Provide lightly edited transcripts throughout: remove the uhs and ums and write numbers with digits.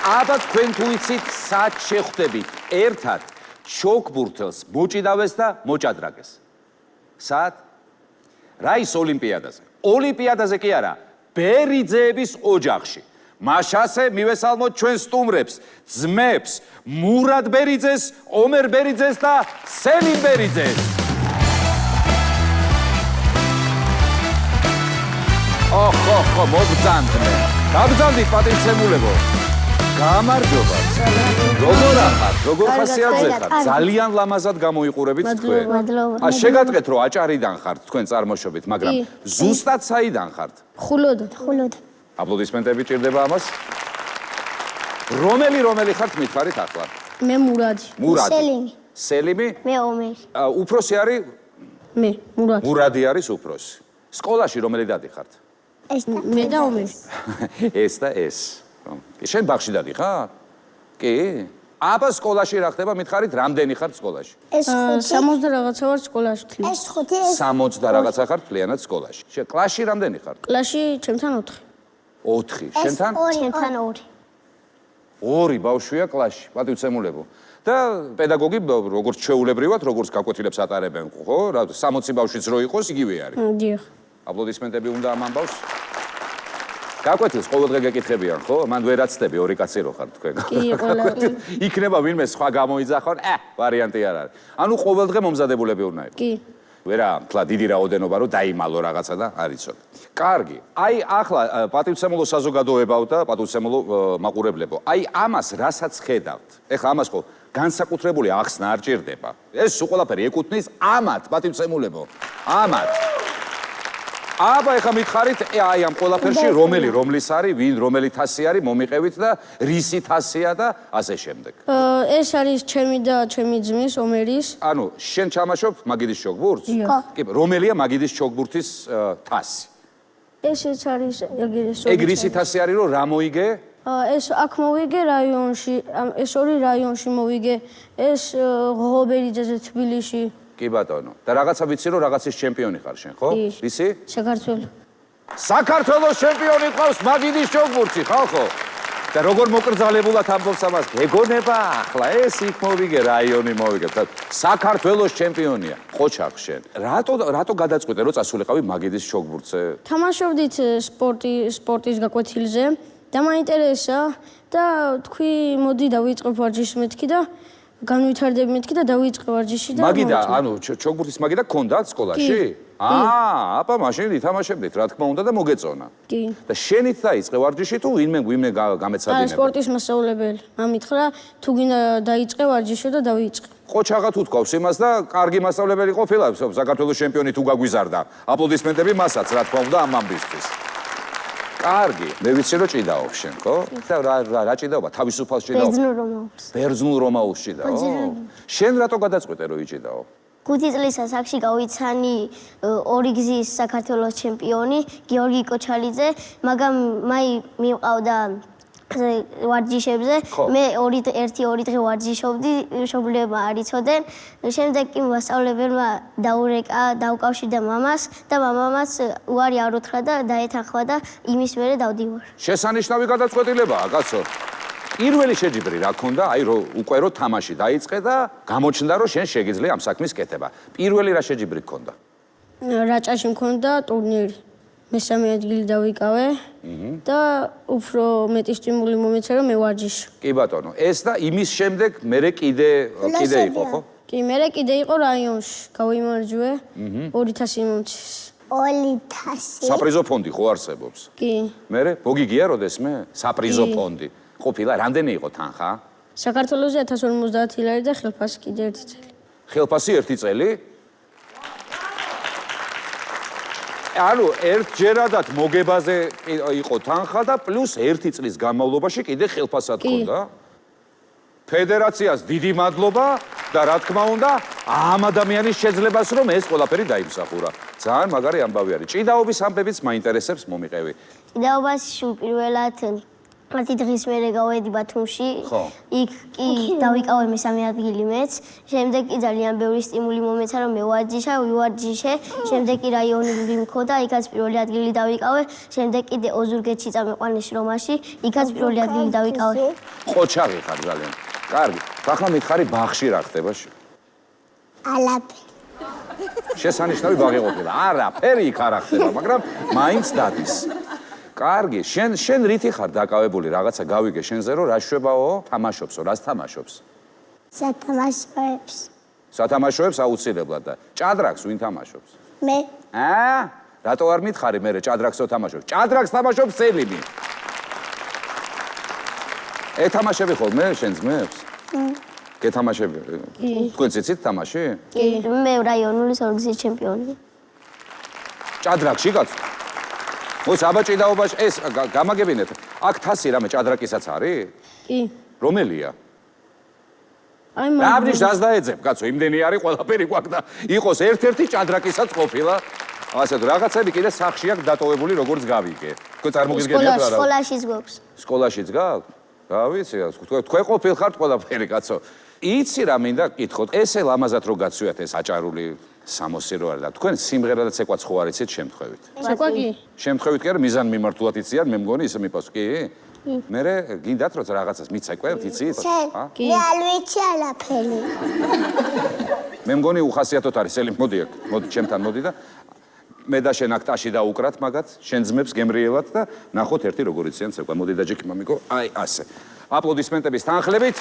აბა თქვენ თუ იცით სად შეხვდებით ერთად შოქბურთელს მოჭიდავეს და მოჭადრაკეს. სად? რა ის ოლიმპიადაზე? ოლიმპიადაზე კი არა, ბერიძეების ოჯახში. მაშასე მივესალმოთ ჩვენ სტუმრებს, ძმებს, მურად ბერიძეს, ომერ ბერიძეს და სელიმ ბერიძეს. ოხო, მოგბრძანდნენ. გაბრძანდით პატივცემულებო. გამარჯობა. როგორ ახართ? როგორ ხასიათზე ხართ? ძალიან ლამაზად გამოიყურებით თქვენ. შეგატყეთ რომ აჭარიდან ხართ თქვენ წარმოშობით, მაგრამ ზუსტად საიდან ხართ? ხულოდ. აპლოდისმენტები ჭირდება ამას. რომელი ხართ მითხარით ახლა? მე მურადი. სელიმი? მე ომერი. უფროსი არის? მე მურადი. მურადი არის უფროსი. სკოლაში რომელი დადი ხართ? მე და ომერი. ეს და ეს. შენ ბაღში დადი ხარ? კი? აბა სკოლაში რა ხდება? მითხარით, რამდენი ხართ სკოლაში? 60 და რაღაცა ვარ სკოლაში. 60 და რაღაცა ხართ მთლიანად სკოლაში. კლასში რამდენი ხართ? კლასში ჩემთან 4. 4. შენთან? ჩემთან 2. 2 ბავშვია კლასში, პატივცემულებო. და პედაგოგი როგორც ჩვეულებრივად, როგორც გაკვეთილებს ატარებენ, ხო? 60 ბავშვიც რო იყოს, იგივე არის. დიახ. აპლოდისმენტები უნდა ამ ბავშვს. გაკვეთილს ყოველდღე გეკითხებიან, ხო? მან ვერ აცდები, 2 კაცი რო ხართ თქვენ. კი, ყველა. იქნება ვინმე სხვა გამოიძახონ, ვარიანტი არ არის. ანუ ყოველდღე მომზადებულები უნდა იყოს. კი. ვერა, თლა დიდი რაოდენობა რო დაიმალო რაღაცა და არ იცოდე. კარგი. აი ახლა პატივცემულო საზოგადოებაო და პატივცემულო მაყურებლებო. აი ამას რასაც ხედავთ. ეხლა ამას ხო განსაკუთრებული ახსნა არ ჭირდება. ეს სულ ყველაფერი ეკუთვნის ამათ, პატივცემულებო. ამათ. აბა ეხლა მითხარით, აი ამ ყველაფერში რომლის არის, ვინ რომელი თასი არის, მომიყევით და რისი თასია და ასე შემდეგ. ეს არის ჩემი და ჩემი ძმის ომერის. ანუ შენ ჩამაშობ მაგიდის შოქბურთს? კი, რომელია მაგიდის შოქბურთის თასი? ესეც არის ეგ რისი თასი არის, რომ რა მოიგე? ეს აქ მოვიგე რაიონში, ეს 2 რაიონში მოვიგე, ეს ღობერიძეზე თბილისში. კი ბატონო. და რაღაცა ვიცი რომ რაღაცის ჩემპიონი ხარ შენ, ხო? ისი? საქართველოს. საქართველოს ჩემპიონი ყავს მაგიდის შოქბურთი, ხალხო? და როგორ მოკრძალებულად ამბობს ამას? გეგონება ახლა ეს იქ მოვიგე, რაიონი მოვიგე. საქართველოს ჩემპიონია. ყოჩახ შენ. რატო გადაწყვიტე რომ წასულიყავი მაგიდის შოქბურთზე? თამაშობდით სპორტის გაკვეთილზე და მაინტერესა და თქვი მოდი დავიწყებ ვარჯიშს მეთქი და განვითარდები მეთქი და დავიწყე ვარჯიში და მაგიდა, ანუ შოქბურთის მაგიდა გქონდათ სკოლაში? აბა მაშინ ითამაშებდით, რა თქმა უნდა და მოგეწონა. კი. და შენით დაიწყე ვარჯიში თუ ვინმე გამეცადინებდა? სპორტის მასწავლებელი. ამითხრა თუ გინდა დაიწყე ვარჯიშო და დავიწყე. ყოჩაღა თუ თქავს იმას და კარგი მასწავლებელი ყოფილა, საქართველოს ჩემპიონი თუ გაგვიზარდა. აპლოდისმენტები მასაც, რა თქმა უნდა, ამ ამბისთვის. კარგი, მე ვიცი რომ ჭიდაობ შენ, ხო? და რა ჭიდაობა? თავისუფალს ჭიდაობ? ბერძნულ რომაულს ჭიდაო? შენ რატო გადაწყვეტე რომ იჭიდაო? 5 წლის ასაკში გავიცანი 2 გზის საქართველოს ჩემპიონი გიორგი კოჩალიძე, მაგრამ მაი მივყავდა ვარჯიშებზე, მე 1-2 დღე ვარჯიშობდი, მშობლებმა არ იცოდნენ. შემდეგ კი მასწავლებელმა დაუკავშირდა მამას და მამამაც უარი არ უთხრა და დაეთანხმა და იმის მერე დავდივარ. შესანიშნავი გადაწყვეტილებაა, კაცო. პირველი შეჯიბრი რა ქონდა, აი რომ უკვე რო თამაში დაიწყე და გამოჩნდა რომ შენ შეგიძლია ამ საქმის კეთება. პირველი რა შეჯიბრი გქონდა? რაჭაში მქონდა ტურნირი. მესამე ადგილი დავიკავე და უფრო მეტი სტიმული მომეცა რომ მე ვარჯიშო. კი ბატონო, ეს და იმის შემდეგ მერე კიდე იყო, ხო? კი, მერე კიდე იყო რაიონში. გავიმარჯვე 2000 მომცეს. 2000. საპრიზო ფონდი ხო არსებობს? კი. მერე მოგიგია როდესმე? საპრიზო ფონდი. ყოფილა რამდენი იყო თანხა? საქართველოზე 1050 ლარი და ხელფასი კიდე 1 წელი. ხელფასი 1 წელი? ანუ ერთჯერადად მოგებაზე იყო თანხა და პლუს 1 წლის განმავლობაში კიდე ხელფასად ჰქონდა. ფედერაციას დიდი მადლობა და რა თქმა უნდა ამ ადამიანის შეძლებას რომ ეს ყველაფერი დაიმსახურა. ძალიან მაგარი ამბავი არის. ჭიდაობის ამბებიც მაინტერესებს, მომიყევი. ჭიდაობას პირველად მარტი დღის მერე გავედი ბათუმში. ხო. იქ კი დავიკავე მესამე ადგილი მეც. შემდეგ კი ძალიან ბევრი სტიმული მომეცა რომ მე ვივარჯიშე. შემდეგ კი რაიონული მქონდა, იქაც პირველი ადგილი დავიკავე. შემდეგ კიდე ოზურგეთში წამიყვანეს რომაში, იქაც პირველი ადგილი დავიკავე. ყოჩაღი ხარ ძალიან. კარგი. ახლა მითხარი ბაღში რა ხდება? ალაფი. შესანიშნავი ბაღი ყოფილა. არაფერი იქ არ ხდება, მაგრამ მაინც დადის. კარგი, შენ რითი ხარ დაკავებული რაღაცა გავიგე შენზე რომ რა შვებაო, თამაშობსო, რას თამაშობს? სათამაშოებს. სათამაშოებს აუცილებლად და ჭადრაკს ვინ თამაშობს? მე. რატო არ მითხარი მე ჭადრაკსო თამაშობს? ჭადრაკს თამაშობს სელიმი. ეთამაშები ხოლმე შენ ძმებს? გეთამაშები? თქვენ ციცით თამაში? კი, მე რაიონული ორგზის ჩემპიონი. ჭადრაკში კაცო? მოიც აბაჭიდაობაში ეს გამაგებინეთ. აქ თასი რამე ჭადრაკისაც არის? კი. რომელია? აი რაბნიშ დაძდაეძებ, კაცო, იმდენი არის ყველაფერი გვაქვს და იყოს ერთ-ერთი ჭადრაკისაც ყოფილა. ასე თუ რაღაცები კიდე სახში აქვს დატოვებული როგორც გავიგე. თქვენ წარმოგიდგენიათ რა? სკოლაშიც გვაქვს. სკოლაშიც გაქვს? რა ვიცი, თქვენ ყოფილხართ ყველაფერი, კაცო. იცი რა მინდა გკითხოთ, ესე ლამაზად რო გაცვიათ ეს აჭარული სამოსი რო არის და თქვენ სიმღერადაც ეკვაც ხო არ იცით შემთხვევით? საკვაკი? შემთხვევით კი არა, მიზან მიმართულად იციან, მე მგონი ისე მიპოს, კი? მერე გინდათ რომ რაღაცას მიცეკვევთ, იცით? კი. მე არ ვიცი ალაფერი. მე მგონი უხასიათოდ არის, ელი მოდი აქ, მოდი ჩემთან მოდი და მე და შენ აქტაში დაუკრათ მაგათ, შენ ძმებს გემრიელად და ნახოთ ერთი როგორ იციან ცეკვა. მოდი და ჯეკი მამიკო, აი ასე. აპლოდისმენტების თანხლებით.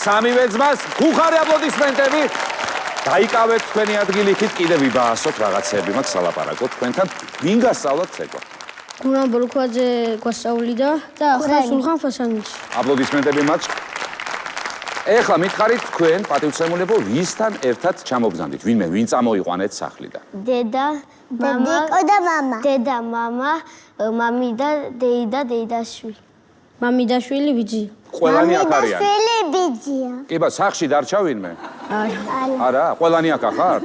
სამივე ძმას ხუხარი აპლოდისმენტები. დაიკავეთ თქვენი ადგილი იქით, კიდე ვიბაასოთ რაღაცები მაქვს სალაპარაკო თქვენთან. ვინ გასწავლათ ცეკვა? გურამ ბოლქვაძე გვასწავლიდა და ახლა სულხან ფასანიჩი. აპლოდისმენტები მათ. ეხლა მითხარით თქვენ პატივცემულებო ვისთან ერთად ჩამოგზავნით? ვინმე ვინ წამოიყვანეთ სახლიდან? დედა, მამა და მამა. დედა, მამა, მამი და დეიდა, დეიდაშვილი. მამიდაშვილი ბიძია. ყველანი აქ არიან. მამიდაშვილი ბიძია. კი ბა სახში დარჩა ვინმე? არა. არა, ყველანი აქ ხართ?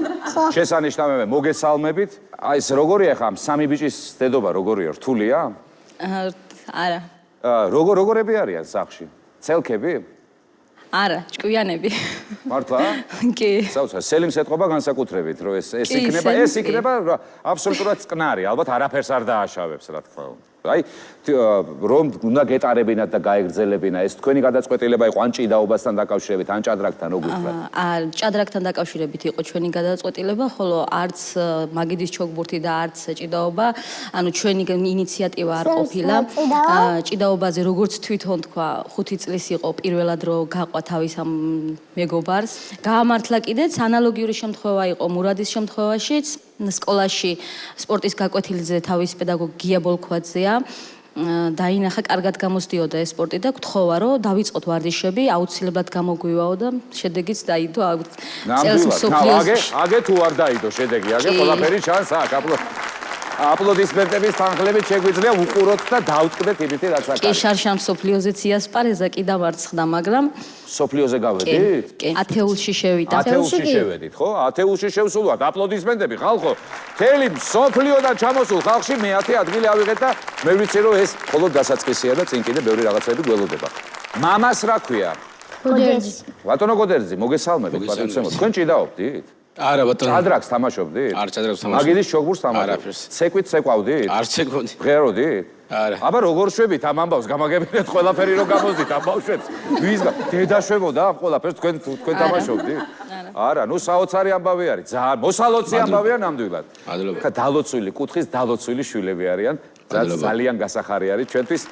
შესანიშნავია, მოგესალმებით. აი ეს როგორია ხა სამი ბიჭის დედობა როგორია? რთულია? არა. როგორები არიან სახში? ცელქები? არა, ჭკვიანები. მართლა? კი. საოცარ, სელიმს ეთყობა განსაკუთრებით, რომ ეს იქნება აბსოლუტურად წყნარი, ალბათ არაფერს არ დააშავებს, რა თქმა უნდა. აი, რომ უნდა გეტარებინათ და გაეგრძელებინა, ეს თქვენი გადაწყვეტილება იყო ან ჭიდაობასთან დაკავშირებით, ან ჭადრაკთან, როგორ ვთქვათ? ჭადრაკთან დაკავშირებით იყო ჩვენი გადაწყვეტილება, ხოლო არც მაგიდის ჩოგბურთი და არც ჭიდაობა, ანუ ჩვენი ინიციატივა არ ყოფილა. ჭიდაობაზე როგორც თვითონ თქვა, 5 წლის იყო პირველად რომ გაყვა თავის ამ მეგობარს. გაამართლა კიდეც ანალოგიური შემთხვევა იყო მურადის შემთხვევაშიც. სკოლაში სპორტის გაკვეთილზე თავის პედაგოგი გია ბოლქვაძეა დაინახა, კარგად გამოსდიოდა ეს სპორტი და გთხოვა, რომ დავიწყოთ ვარჯიშები, აუცილებლად გამოგვივაო და შედეგიც დაიდო წელს მსოფლიოს. აგე თუ არ დაიდო შედეგი, აგე ყველაფერი ჩანს აქ. აპლოდისმენტების თანხლებით შეგვიძლია უყუროთ და დავტკბეთ იმითი რაც აქ კი, არის. შარშან სოფლიოზე ციასპარეზა კი დამარცხდა, მაგრამ სოფლიოზე გავედით? კი, ათეულში შევიდა. ათეულში შევედით, ხო? ათეულში შევსულვართ. აპლოდისმენტები, ხალხო. მთელი სოფლიოდან ჩამოსულ ხალხში მე-10 ადგილი ავიღეთ და მე ვიცი რომ ეს მხოლოდ დასაწყისია და წინ კიდე ბევრი რაღაცები გველოდება. მამას რა ქვია? გოდერძი. ბატონო გოდერძი, მოგესალმებით, პატივცემოთ. თქვენ ჭიდაობდით? არა ბატონო. ჭადრაკს თამაშობდით? არ ჭადრაკს თამაშობ. მაგიდის ჩოგბურს თამაშობთ? არაფერს. ცეკვით ცეკვავდით? არ ცეკვდი. ღეროდით? არა. აბა როგორ შვებით ამ ამბავს? გამაგებინეთ ყველაფერი რომ გამოძდით ამ ბავშვებს. ვის დედა შვებოდა ამ ყველაფერს თქვენ თამაშობდით? არა, ნუ საოცარი ამბავი არის. ძალიან მოსალოცი ამბავია ნამდვილად. მადლობა. ხა დალოცვილი კუთხის დალოცვილი შვილები არიან. მადლობა. ძალიან გასახარი არის ჩვენთვის.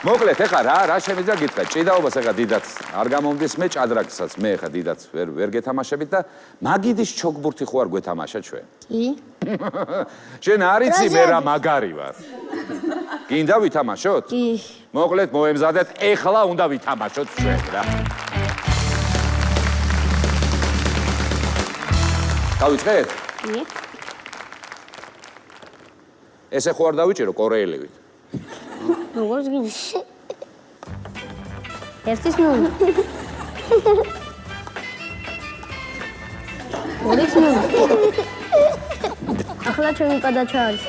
მოკლედ, ეხლა რა შემიძლია გითხრა? ჭიდაობას ეხლა დიდაც არ გამომდის, მე ჭადრაკსაც მე ეხლა დიდაც ვერ გეთამაშებით და მაგიდის ჩოგბურთი ხო არ გვეთამაშა ჩვენ? კი. შენ არიცი მე რა მაგარი ვარ. გინდა ვითამაშოთ? კი. მოკლედ მოემზადეთ, ეხლა უნდა ვითამაშოთ ჩვენ რა. დავიწყეთ? კი. ესე ხო არ დავიჭირო კორეელივით? როგორც გინდა. ერთის ნუ. ორიც ნუ. ახლა ჩემი გადაჭა არის.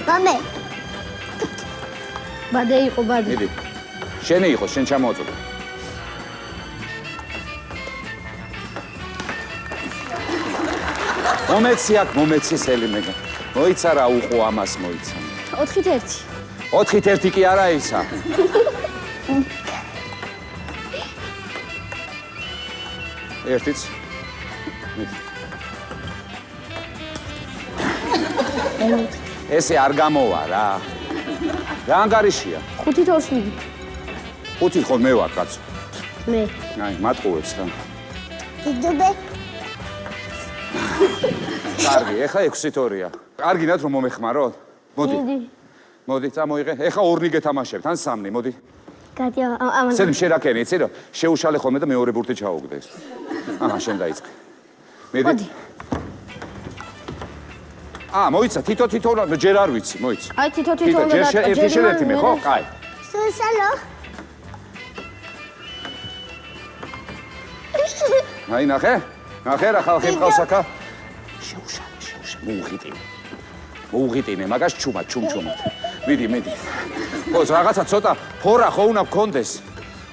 მამე, ბადე იყო ბადე. მიდი. შენი იყო, შენ ჩამოაწოდე. მომეცი აქ, მომეცი სელიმეგა. მოიცა რა უყო ამას მოიცა. 4-1. 4-1 კი არა ისა. ერთიც. მიდი. ესე არ გამოვა რა. რა ანგარიშია? 5-2 მიდი. 5 ხო მე ვარ კაცო. მე. აი, მატყუებს რა. დიდუბე, კარგი, ეხლა 6-2-ია. კარგინათ რომ მომეხმაროთ? მოდი. მოდი, წამოიღე. ეხლა ორნი გეთამაშებთ, ან სამნი, მოდი. გადი ამან. სელიმ შერაკენი, იცი რა? შეუშალე ხოლმე და მეორე ბურთი ჩაუგდეს. აჰა, შენ დაიწყე. მიდი. მოდი. მოიცა, თითო ჯერ არ ვიცი, მოიცა. აი თითო ერთი შენ ერთი მე, ხო? კაი. სულსალო. აი, ნახე? ნახე რა ხალხი მყავს აქა? შეუშალე, მოუღიტინე, მაგას ჩუმად. მიდი. ხო, რაღაცა ცოტა ფორა ხო უნდა გქონდეს.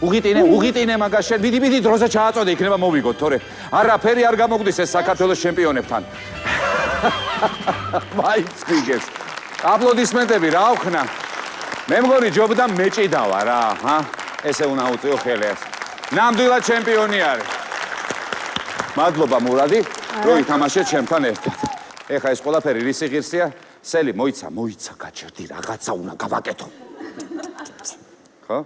უღიტინე მაგას შენ. მიდი, დროზე ჩააწოდე, იქნება მოვიგოთ, თორე არაფერი არ გამოგვდის ეს საქართველოს ჩემპიონებთან. მაინც გიგებს. აპლოდისმენტები რა ვქნა. მე მგონი ჯობდა მეჭიდავა რა, ჰა? ესე უნდა უწიო ხელი ეს. ნამდვილად ჩემპიონი არის. მადლობა მურადი, რომ ითამაშეთ ჩემთან ერთად. ეხა ეს ყველაფერი რისი ღირსია? სელი, მოიცა, გაჭირდი, რაღაცა უნდა გავაკეთო. ხო?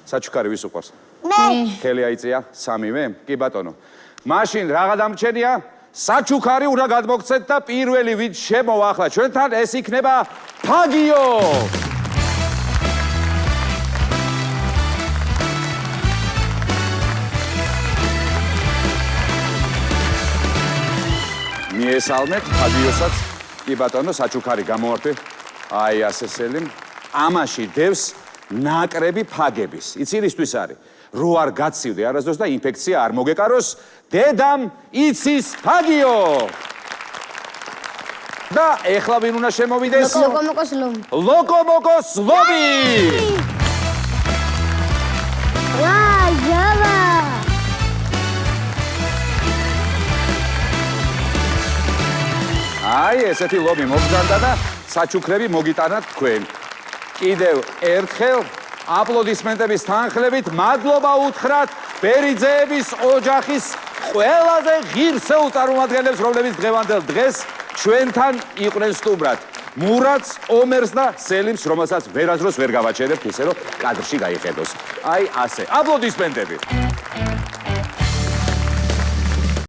საჩუქარი ვის უყვარს? მე. ხელი აიწია, სამივე? კი ბატონო. მაშინ რაღა დამრჩენია? საჩუქარი უნდა გადმოგცეთ და პირველი ვინც შემოვა ახლა ჩვენთან, ეს იქნება ფაგიო. მიესალმეთ ფაგიოსაც. კი ბატონო, საჩუქარი გამოვართვე. აი ასე სელიმ. ამაში დევს ნაკრები ფაგების. იცი რისთვის არის? რო არ გაცივდე არასდროს და ინფექცია არ მოგეკაროს, დედამ იცის ფაგიო. და ეხლა ვინ უნდა შემოვიდეს? ლოკომოკოს ლომი. ლოკომოკოს ლომი. ჯავა. აი, ესეთი ლომი მოგზარდა და საჩუქრები მოგიტანათ თქვენ. კიდევ ერთხელ აპლოდისმენტების თანხლებით მადლობა უთხრათ ბერიძეების ოჯახის ყველაზე ღირსეულ წარმომადგენლებს, რომლებიც დღევანდელ დღეს ჩვენთან იყვნენ სტუმრად. მურადს, ომერს და სელიმს, რომელსაც ვერასდროს ვერ გავაჩერებთ, ისე რომ კადრში გაიხედოს. აი ასე. აპლოდისმენტები.